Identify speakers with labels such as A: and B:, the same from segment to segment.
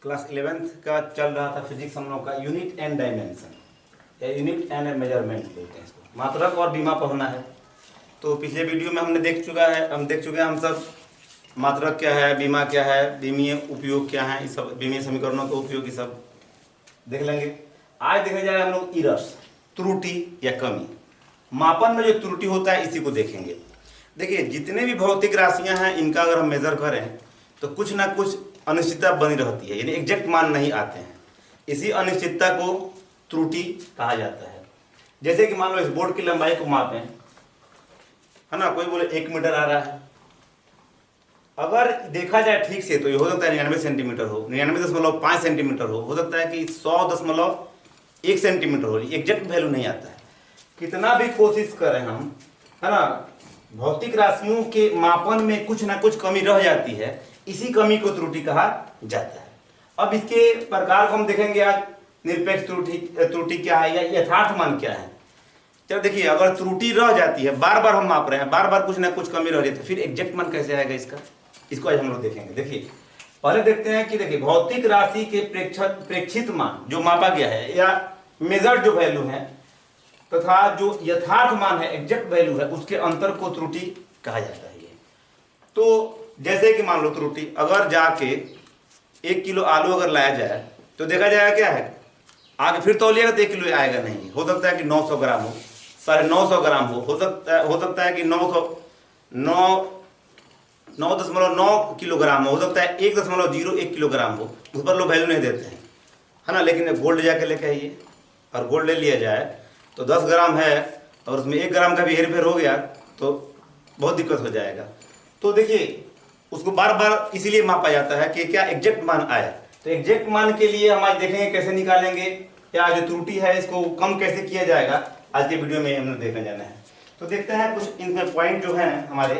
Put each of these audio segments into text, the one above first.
A: Class 11th का चल रहा था फिजिक्स हम लोग का यूनिट एंड डायमेंशन या यूनिट एंड मेजरमेंट बोलते हैं इसको। मात्रक और बीमा पढ़ना है। तो पिछले वीडियो में हम देख चुके हैं हम सब मात्रक क्या है, बीमा क्या है, बीमीय उपयोग क्या है, इस सब बीमीय समीकरणों का उपयोग ये सब देख लेंगे। आज देखने जा रहे हैं हम लोग इरर्स, त्रुटि या कमी। मापन में जो त्रुटि होता है इसी को देखेंगे। देखिए जितने भी भौतिक राशियां हैं इनका अगर हम मेजर करें तो कुछ ना कुछ अनिश्चितता बनी रहती है, यानी एग्जैक्ट मान नहीं आते हैं। इसी अनिश्चितता को त्रुटि कहा जाता है। जैसे कि मान लो इस बोर्ड की लंबाई को मापें, है ना, कोई बोले 1 मीटर आ रहा है। अगर देखा जाए ठीक से तो ये हो सकता है 99 सेंटीमीटर हो, 99.5 सेंटीमीटर हो सकता है कि 100.1 सेंटीमीटर हो, एग्जैक्ट वैल्यू नहीं आता है। कितना भी कोशिश करें हम, है ना, भौतिक राशियों के मापन में कुछ ना कुछ कमी रह जाती है, इसी कमी को त्रुटि कहा जाता है। अब इसके प्रकार को हम देखेंगे आज। निरपेक्ष त्रुटि क्या है या यथार्थ मान क्या है। चलो देखिए, अगर त्रुटि रह जाती है, बार बार हम माप रहे हैं, बार बार कुछ ना कुछ कमी रह रही है, तो फिर एग्जैक्ट मान कैसे आएगा इसको आज हम लोग देखेंगे। देखिए पहले देखते हैं कि देखिए भौतिक राशि के प्रेक्षित मान जो मापा गया है या मेजर्ड जो वैल्यू है तथा जो यथार्थ मान है, एग्जैक्ट वैल्यू है, उसके अंतर को त्रुटि कहा जाता है। तो जैसे कि मान लो त्रुटि, अगर जाके 1 किलो आलू अगर लाया जाए तो देखा जाएगा क्या है, आगे फिर तौलिएगा तो 1 किलो आएगा नहीं, हो सकता है कि 900 ग्राम हो, 950 ग्राम हो सकता है कि 9.9 किलोग्राम हो सकता है 1.01 किलोग्राम हो, उस पर लोग वैल्यू नहीं देते हैं, है ना। लेकिन गोल्ड जाके लेके आइए और गोल्ड ले लिया जाए तो 10 ग्राम है और उसमें 1 ग्राम का भी हेरफेर हो गया तो बहुत दिक्कत हो जाएगा। तो देखिए उसको बार बार इसीलिए मापा जाता है कि क्या एग्जैक्ट मान आए। तो एग्जैक्ट मान के लिए हम आज देखेंगे कैसे निकालेंगे, या जो त्रुटि है इसको कम कैसे किया जाएगा, आज के वीडियो में हमने देखने जाना है। तो देखते हैं कुछ इनमें पॉइंट जो हैं हमारे।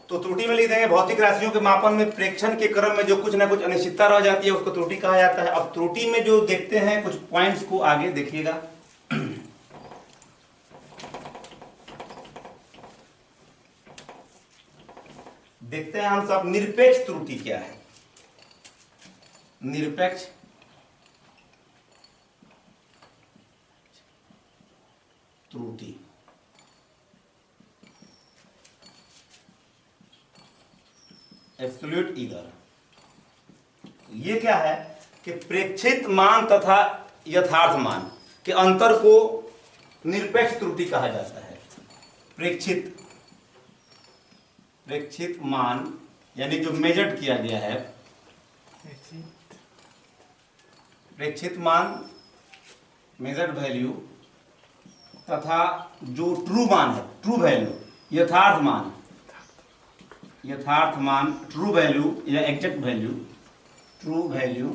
A: तो त्रुटि में लिख देंगे भौतिक राशियों के मापन में प्रेक्षण के क्रम में जो कुछ ना कुछ अनिश्चितता रह जाती है उसको त्रुटि कहा जाता है। अब त्रुटि में जो देखते हैं कुछ पॉइंट्स को आगे देखिएगा। देखते हैं हम सब निरपेक्ष त्रुटि क्या है। निरपेक्ष त्रुटि एब्सोल्यूट ईरर, ये क्या है कि प्रेक्षित मान तथा यथार्थ मान के अंतर को निरपेक्ष त्रुटि कहा जाता है। प्रेक्षित मान यानी जो मेजर्ड किया गया है, प्रेक्षित मान मेजर्ड वैल्यू तथा जो ट्रू मान है, ट्रू वैल्यू, यथार्थ मान ट्रू वैल्यू या एग्जैक्ट वैल्यू, ट्रू वैल्यू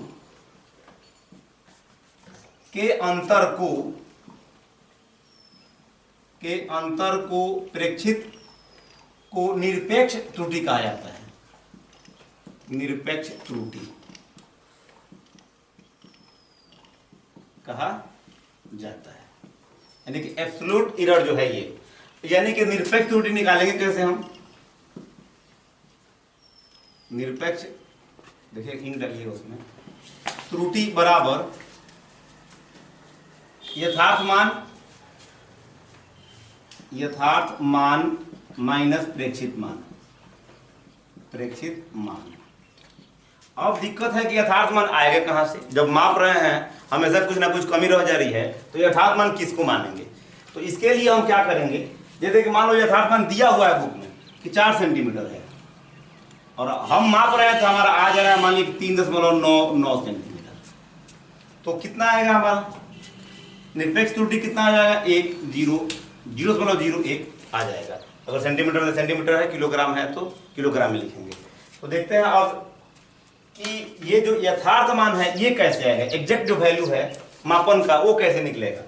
A: के अंतर को प्रेक्षित को निरपेक्ष त्रुटि कहा जाता है। निरपेक्ष त्रुटि कहा जाता है, यानी कि एब्सोल्यूट एरर जो है ये, यानी कि निरपेक्ष त्रुटि निकालेंगे कैसे हम। निरपेक्ष, देखिए इंक डालिए उसमें, त्रुटि बराबर यथार्थ मान माइनस प्रेक्षित मान। अब दिक्कत है कि यथार्थ मान आएगा कहां से, जब माप रहे हैं हमेशा कुछ ना कुछ कमी रह जा रही है, तो यथार्थ मान किसको मानेंगे। तो इसके लिए हम क्या करेंगे, जैसे कि मान लो यथार्थ मान दिया हुआ है बुक में कि 4 सेंटीमीटर है और हम माप रहे हैं तो हमारा आ जा रहा है मान लीजिए 3.99 सेंटीमीटर, तो कितना आएगा हमारा निरपेक्ष त्रुटि, कितना आ जाएगा 0.01 आ जाएगा। अगर सेंटीमीटर में सेंटीमीटर है, किलोग्राम है तो किलोग्राम में लिखेंगे। तो देखते हैं अब कि ये जो यथार्थ मान है ये कैसे आएगा, एग्जैक्ट जो वैल्यू है मापन का वो कैसे निकलेगा।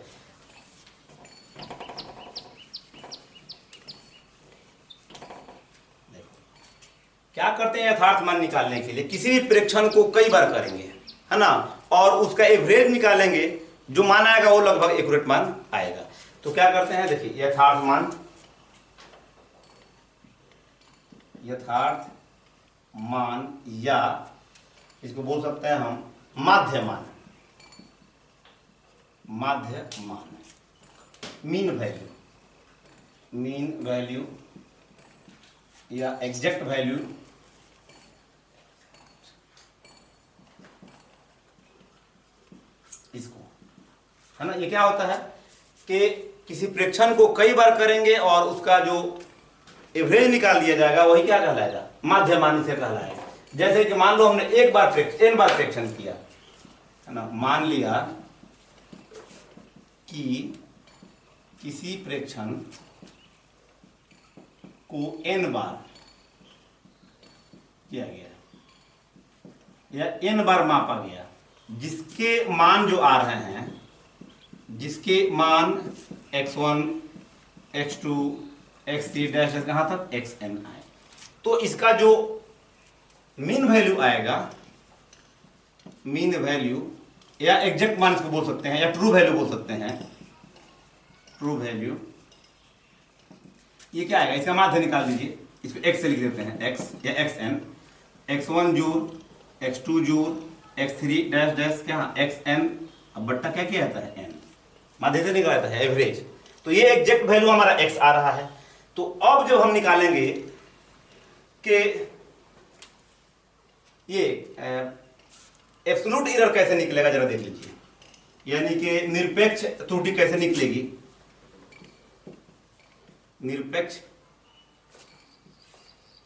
A: क्या करते हैं यथार्थ मान निकालने के लिए, किसी भी प्रेक्षण को कई बार करेंगे, है ना, और उसका एवरेज निकालेंगे, जो मान आएगा वो लगभग एक्यूरेट मान आएगा। तो क्या करते हैं, देखिए यथार्थ मान या इसको बोल सकते हैं हम माध्य मान, माध्य मान, मीन वैल्यू, मीन वैल्यू या एग्जैक्ट वैल्यू, इसको है ना। ये क्या होता है कि किसी प्रेक्षण को कई बार करेंगे और उसका जो एवरेज निकाल दिया जाएगा वही क्या कहलाएगा, माध्य मान से कहलाएगा। जैसे कि मान लो हमने एक बार n बार प्रेक्षण किया है ना, मान लिया कि किसी प्रेक्षण को n बार किया गया या n बार मापा गया, जिसके मान जो आ रहे हैं, जिसके मान x1 x2 x3 डैश कहां तक xn आए, तो इसका जो मीन वैल्यू आएगा, मीन वैल्यू या एग्जैक्ट मान इसको बोल सकते हैं या ट्रू वैल्यू बोल सकते हैं, ट्रू वैल्यू, ये क्या आएगा, इसका माध्य निकाल दीजिए, इसको x से लिख देते हैं, x या xn, x1 joule x2 joule x3 dash dash क्या xn, अब बट्टा क्या किया जाता है n, माध्य से निकाला जाता है एवरेज। तो ये एग्जैक्ट वैल्यू हमारा x आ रहा है। तो अब जब हम निकालेंगे कि ये एब्सोल्यूट एरर कैसे निकलेगा, जरा देख लीजिए, यानी कि निरपेक्ष त्रुटि कैसे निकलेगी। निरपेक्ष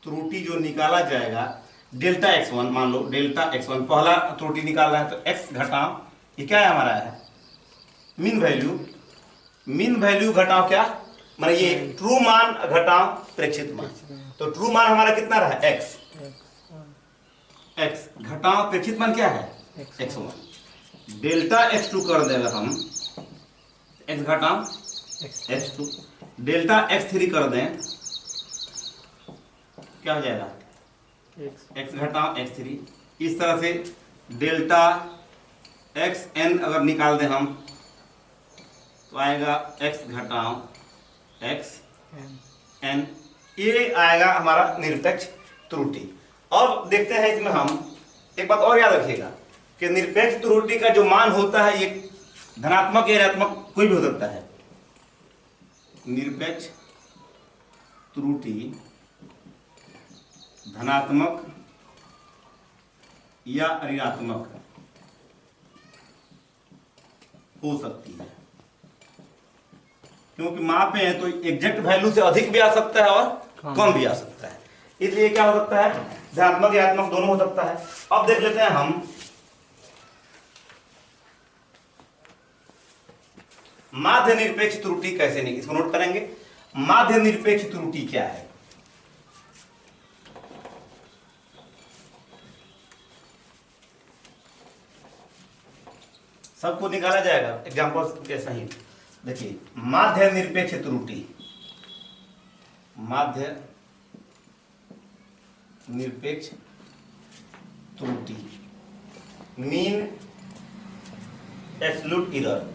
A: त्रुटि जो निकाला जाएगा, डेल्टा x1, मान लो डेल्टा x1 पहला त्रुटि निकालना है, तो x घटाओ ये क्या है हमारा है मीन वैल्यू, मीन वैल्यू घटाओ क्या, माने ये ट्रू मान घटाओ प्रेक्षित मान, तो ट्रू मान हमारा कितना रहा x, x घटाओ प्रेक्षित मान क्या है x1, डेल्टा x2 कर देगा हम, x घटाओ x2, डेल्टा x3 कर दें, क्या हो जाएगा x घटाओ x3, इस तरह से डेल्टा xn अगर निकाल दें हम तो आएगा x घटाओ xn, ये आएगा हमारा निरपेक्ष त्रुटि। अब देखते हैं इसमें हम एक बात और याद रखिएगा कि निरपेक्ष त्रुटि का जो मान होता है ये धनात्मक या ऋणात्मक कोई भी हो सकता है। निरपेक्ष त्रुटि धनात्मक या ऋणात्मक हो सकती है, क्योंकि मापे हैं तो एग्जैक्ट वैल्यू से अधिक भी आ सकता है और कम भी आ सकता है, इसलिए क्या हो सकता है धनात्मक या ऋणात्मक दोनों हो सकता है। अब देख लेते हैं हम माध्य निरपेक्ष त्रुटि कैसे निकली, इसको नोट करेंगे। माध्य निरपेक्ष त्रुटि क्या है, सबको निकाला जाएगा एग्जांपल के सहित। देखिए माध्य निरपेक्ष त्रुटि, माध्य निरपेक्ष त्रुटि, मीन एब्सोल्यूट एरर,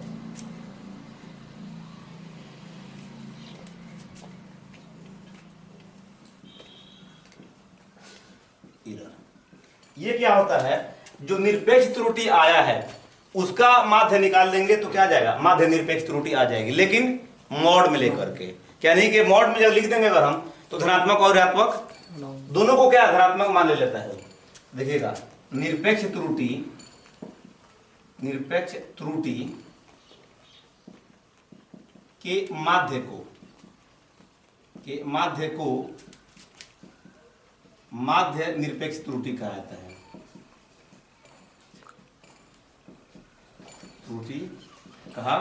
A: ये क्या होता है, जो निरपेक्ष त्रुटि आया है उसका माध्य निकाल देंगे तो क्या जाएगा, माध्य निरपेक्ष त्रुटि आ जाएगी, लेकिन मोड में लेकर के, क्या नहीं कि मोड में जब लिख देंगे अगर हम तो धनात्मक और ऋणात्मक दोनों को क्या धनात्मक मान ले लेता है। देखिएगा निरपेक्ष त्रुटि, निरपेक्ष त्रुटि के माध्य को माध्य निरपेक्ष त्रुटि कहा जाता है। त्रुटि कहा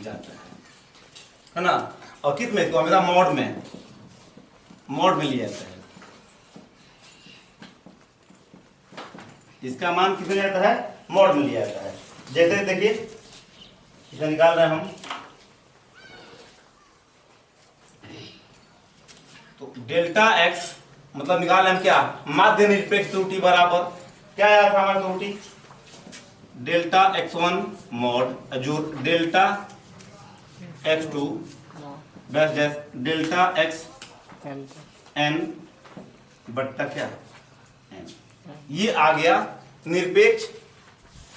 A: जाता है ना। और किस में, तो हमेशा मोड में लिया जाता है। इसका मान किस में लिया जाता है, मोड में लिया जाता है। जैसे देखिए इसे निकाल रहे हैं हम, तो डेल्टा x मतलब निकाल रहे हम क्या, माध्य निरपेक्ष त्रुटि बराबर क्या आया था हमारा त्रुटि, delta x1 mod Azzur delta x2 dash dash delta x n बट्टा क्या m। ये आ गया निरपेक्ष,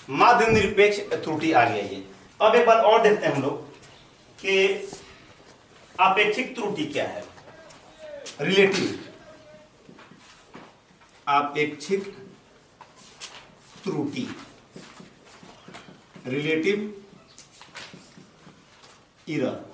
A: माध्य निरपेक्ष त्रुटि आ गया ये। अब एक बात और देखते हैं हम लोग कि आपेक्षिक त्रुटि क्या है। रिलेटिव आपेक्षिक त्रुटि, रिलेटिव एरर,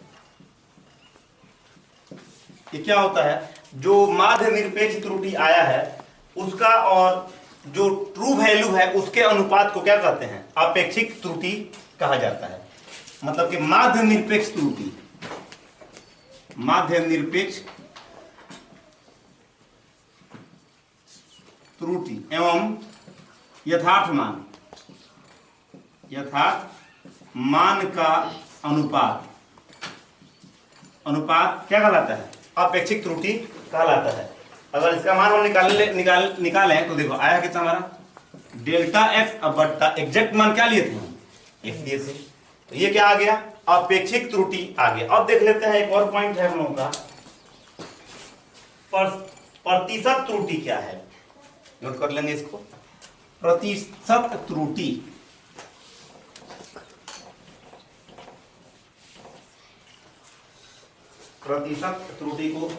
A: ये क्या होता है? जो माध्य निरपेक्ष त्रुटि आया है उसका और जो ट्रू वैल्यू है उसके अनुपात को क्या कहते हैं? आपेक्षिक त्रुटि कहा जाता है। मतलब कि माध्य निरपेक्ष त्रुटि, माध्य निरपेक्ष त्रुटि एवं यथार्थ मान का अनुपात, अनुपात क्या कहलाता है? आपेक्षिक त्रुटि कहलाता है। अगर इसका मान हम निकालें तो देखो आया कितना हमारा? Delta x. अब बट्टा एग्जैक्ट मान क्या लिए थे हम? एक्स लिए थे। तो ये क्या आ गया? आपेक्षिक त्रुटि आ गया। अब देख लेते हैं एक और पॉइंट है हम लोगों का, प्रतिशत त्रुटि क्या है? नोट कर लेंगे इसको। प्रतिशत त्रुटि, प्रतिशत त्रुटि को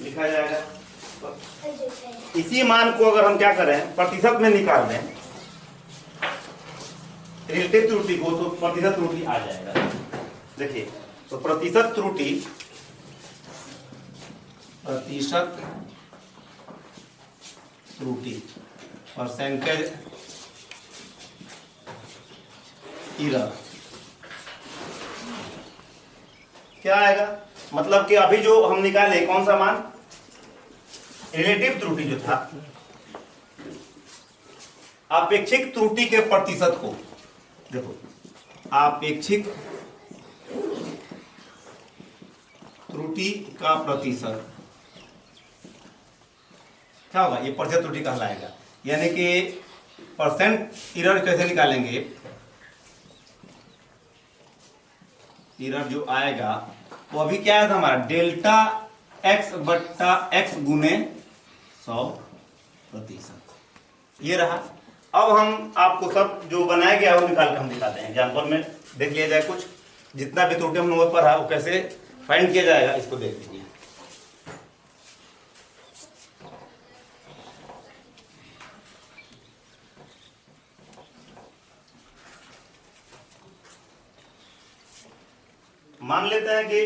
A: लिखा जाएगा। इसी मान को अगर हम क्या करें, प्रतिशत में निकाल दें रिलेटिव त्रुटि को, तो प्रतिशत त्रुटि आ जाएगा। देखिए, तो प्रतिशत त्रुटि, प्रतिशत त्रुटि, परसेंटेज एरर क्या आएगा? मतलब कि अभी जो हम निकाले कौन सा मान? रिलेटिव त्रुटि जो था, आपेक्षिक त्रुटि के प्रतिशत को देखो, आपेक्षिक त्रुटि का प्रतिशत क्या होगा? ये प्रतिशत त्रुटि कहलाएगा। यानी कि परसेंट एरर कैसे निकालेंगे? एरर जो आएगा वो अभी क्या आया था हमारा? डेल्टा एक्स बट्टा एक्स गुने 100%। ये रहा। अब हम आपको सब जो बनाया गया वो निकाल के हम दिखाते हैं। एग्जाम्पल में देख लिया जाए, कुछ जितना भी त्रुटि हम लोगों पर है वो कैसे फाइंड किया जाएगा, इसको देख लीजिए। मान लेते हैं कि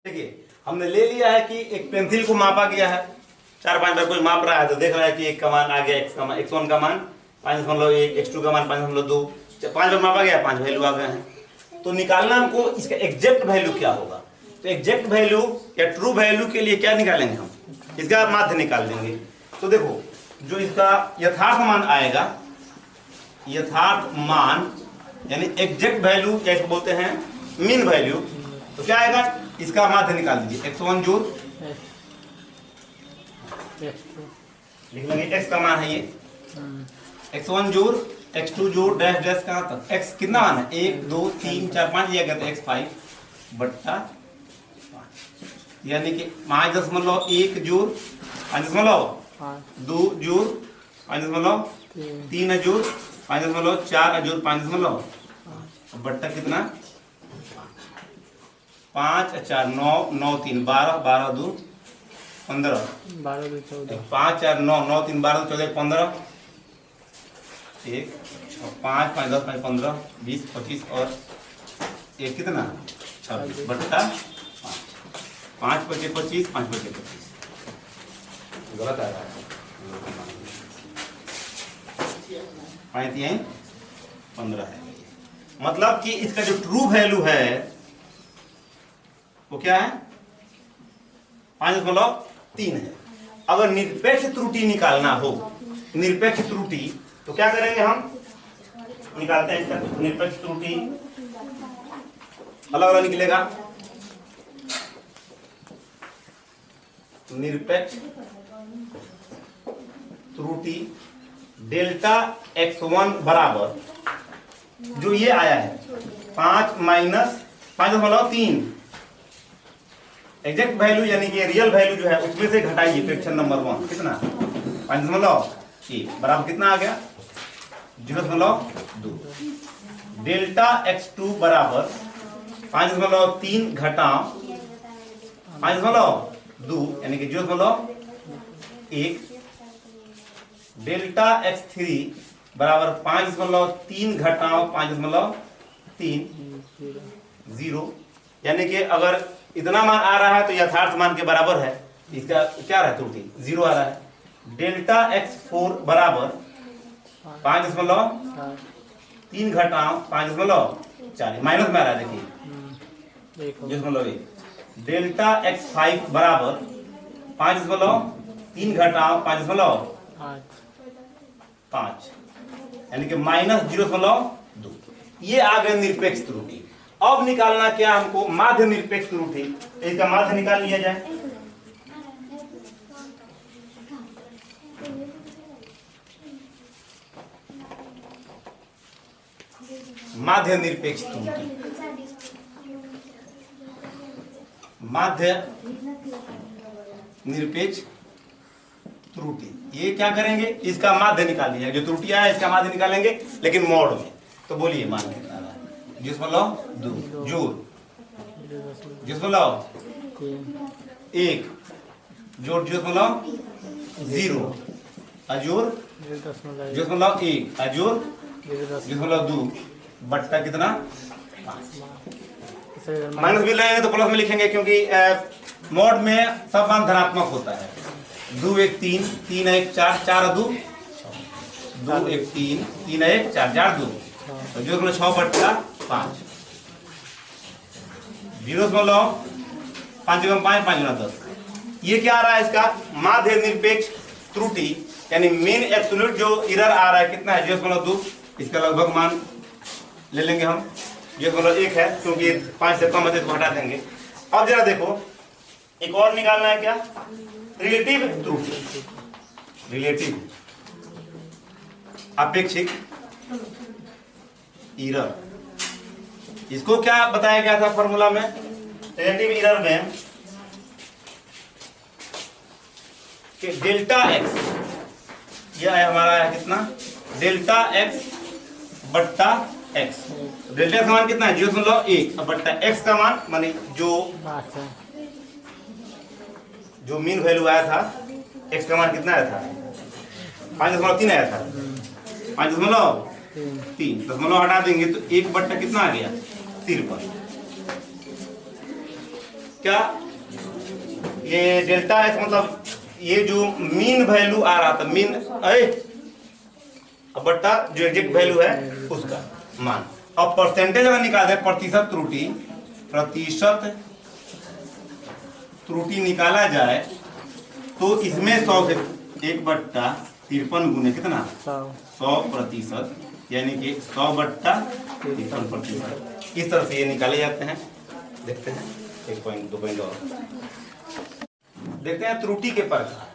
A: देखिए हमने ले लिया है कि एक पेंसिल को मापा गया है, 4-5 बार कोई माप रहा है तो देख रहा है कि एक का मान आ गया, x1 का मान 5.1, x2 का मान 5.2, 5 बार मापा गया, 5 वैल्यू आ गए हैं। तो निकालना हमको इसका एग्जैक्ट वैल्यू क्या होगा। तो एग्जैक्ट वैल्यू या ट्रू वैल्यू के लिए क्या निकालेंगे हम? इसका माध्य निकाल देंगे। तो देखो जो इसका यथार्थ मान आएगा, यथार्थ मान यानी एग्जैक्ट वैल्यू जैसे बोलते हैं मीन वैल्यू, तो क्या आएगा? इसका माध्य निकाल दीजिए। x1 जोड़ लिख लेंगे, x का मान है ये, x1 जोड़ x2 जोड़ डैश डैश कहाँ तक, x कितना मान है? 1 2 3 4 5, ये कहते हैं x5 बट्टा 5, यानी कि 5.1 जोड़ 5.2 जोड़ 5.3 जोड़ 5.4 जोड़ 5 बट्टा कितना? 5 4 9 9 3 12 12 2 15 12 2 14 5 4 9 9 3 12 2 14 15 1 5 5 10 5 15 20 25 और 1 कितना? 26 बट्टा 5 बचे 25 5 बचे 25, गलत आ रहा है। 15 है। मतलब कि इसका जो ट्रू वैल्यू है वो क्या है? 5.3 है। अगर निरपेक्ष त्रुटि निकालना हो, निरपेक्ष त्रुटि, तो क्या करेंगे हम? निकालते हैं इसका निरपेक्ष त्रुटि, अलग अलग निकलेगा। निरपेक्ष त्रुटि डेल्टा x1 बराबर जो ये आया है 5 - 5.3 एग्जैक्ट वैल्यू यानी कि रियल वैल्यू जो है उसमें से घटाइए फ्रैक्शन नंबर 1 कितना 5.1 बराबर कितना आ गया 0.2। डेल्टा x2 बराबर 5.3 घटाओ 5.2 यानी कि 0.1। डेल्टा x3 बराबर 5.3 घटाओ 5.3 0। यानी कि अगर इतना मान आ रहा है तो यथार्थ मान के बराबर है, इसका क्या रहा है त्रुटि 0 आ रहा है। डेल्टा x4 बराबर 5.3 घटाओ 5.4 माइनस में आ रहा है देखिए 0.1। डेल्टा x5 बराबर 5.3 घटाओ 5.5 यानी कि -0.2। ये आ गए निरपेक्ष त्रुटि। अब निकालना क्या हमको माध्य निरपेक्ष त्रुटि। इसका माध्य निकाल लिया जाए। माध्य निरपेक्ष त्रुटि, माध्य निरपेक्ष त्रुटि। ये क्या करेंगे इसका माध्य निकाल लिया, जो त्रुटि है इसका माध्य निकालेंगे लेकिन मोड में। तो बोलिए मान कितना है 0.2 जोड़ 0.1 जोड़ 0.0 अजोड़ 0.1 अजोड़ 0.2 बट्टा कितना 5। माइनस भी लेंगे तो प्लस में लिखेंगे क्योंकि मोड में सब मान धनात्मक होता है। 2 1 3 3 1 4 4 2 2 1 3 3 1 4 4 2 तो 0.6 बट्टा 5 0.5 5 10। ये क्या आ रहा है इसका माध्य निरपेक्ष त्रुटि यानी मीन एब्सोल्यूट जो एरर आ रहा है कितना है 0.2। इसका लगभग मान ले लेंगे हम 0.1 है क्योंकि 5 से कम है तो हटा देंगे। अब जरा देखो एक और निकालना है क्या रिलेटिव त्रुटि, रिलेटिव अपेक्षिक एरर। इसको क्या बताया गया था फॉर्मूला में रिलेटिव एरर में कि डेल्टा एक्स यह है हमारा है कितना डेल्टा एक्स बट्टा एक्स। डेल्टा का मान कितना है 0.1 बट्टा एक्स का मान माने जो मीन वैल्यू आया था एक्स का मान कितना आया था 5.3 आया था 5.3 दशमलव हटा देंगे तो 1 बट्टा कितना आ गया 53। क्या ये डेल्टा एक्स मतलब ये जो मीन वैल्यू आ रहा था मीन बट्टा जो एग्जैक्ट वैल्यू है उसका मान। अब परसेंटेज अगर निकाल दे प्रतिशत त्रुटि निकाला जाए तो इसमें 100 से 1 बट्टा 53 गुने कितना 100% यानी कि 100 बट्टा 53%। इस तरह से ये निकाले जाते हैं। देखते हैं 1 पॉइंट 2 पॉइंट और देखते हैं त्रुटि के प्रकार।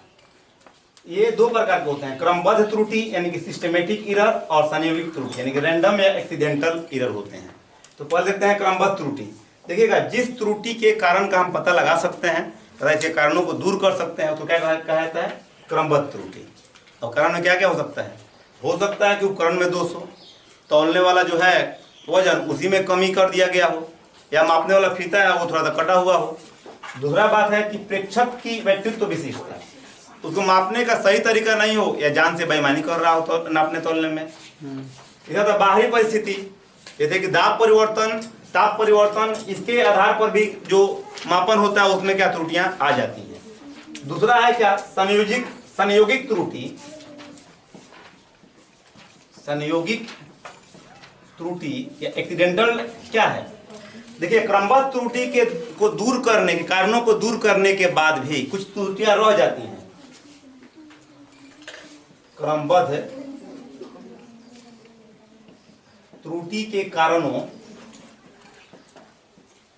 A: ये 2 प्रकार के होते हैं क्रमबद्ध त्रुटि यानी कि सिस्टमेटिक एरर और संयोगिक त्रुटि यानी कि रैंडम या एक्सीडेंटल एरर होते हैं। तो पहले देखते हैं क्रमबद्ध त्रुटि। देखिएगा जिस त्रुटि के कारण का हम पता लगा सकते हैं तथा इसके कारणों को दूर कर सकते हैं तो क्या कहा जाता है क्रमबद्ध त्रुटि। और कारण में क्या क्या हो सकता है कि उपकरण में दोष हो, तौलने वाला जो है वजन उसी में कमी कर दिया गया हो, या मापने वाला फीता है वो थोड़ा सा कटा हुआ हो। दूसरा बात है कि प्रेक्षक की व्यक्तित्व विशिष्टता, उसको मापने का सही तरीका नहीं हो या जान से बेईमानी कर रहा हो तो नापने तोलने में। इधर तो बाहरी परिस्थिति जैसे कि दाब परिवर्तन, ताप परिवर्तन, इसके आधार पर भी जो मापन होता है उसमें क्या त्रुटियां आ जाती हैं। दूसरा है क्या संयोगिक त्रुटि। संयोगिक त्रुटि या एक्सीडेंटल क्या है देखिए क्रमबद्ध त्रुटि के को दूर करने के कारणों को दूर करने के बाद भी कुछ त्रुटियां रह जाती हैं। क्रमबद्ध त्रुटि के कारणों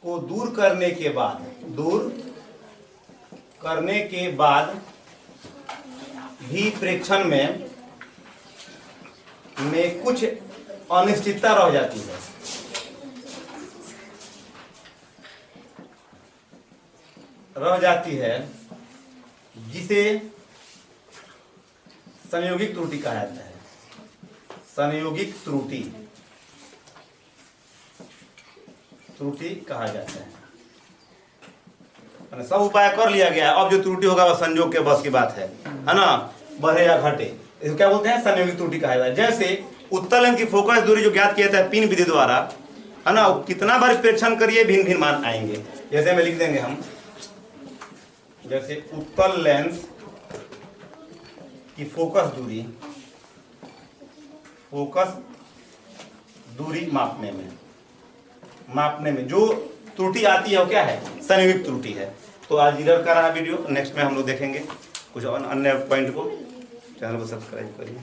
A: को दूर करने के बाद भी प्रेक्षण में कुछ अनिश्चितता रह जाती है। रह जाती है जिसे संयोगिक त्रुटि कहा जाता है। संयोगिक त्रुटि कहा जाता है। सब उपाय कर लिया गया, अब जो त्रुटि होगा वह संयोग के बस की बात है ना, बढ़े या घटे, इसको क्या बोलते हैं, संयोगिक त्रुटि कहा जाता है। जैसे उत्तल लेंस की फोकस दूरी जो ज्ञात किया जाता है पिन विधि द्वारा, है ना, कितना बार प्रेक्षण करिए भिन्न भिन्न मान आएंगे। जैसे में लिख देंगे हम, जैसे उत्तल लेंस की फोकस दूरी मापने में जो त्रुटि आती है वो क्या है, संयोगिक त्रुटि है। तो आज इधर का रहा वीडियो, नेक्स्ट में हम लोग देखेंगे कुछ अन्य पॉइंट को। चैनल को सब्सक्राइब करिए।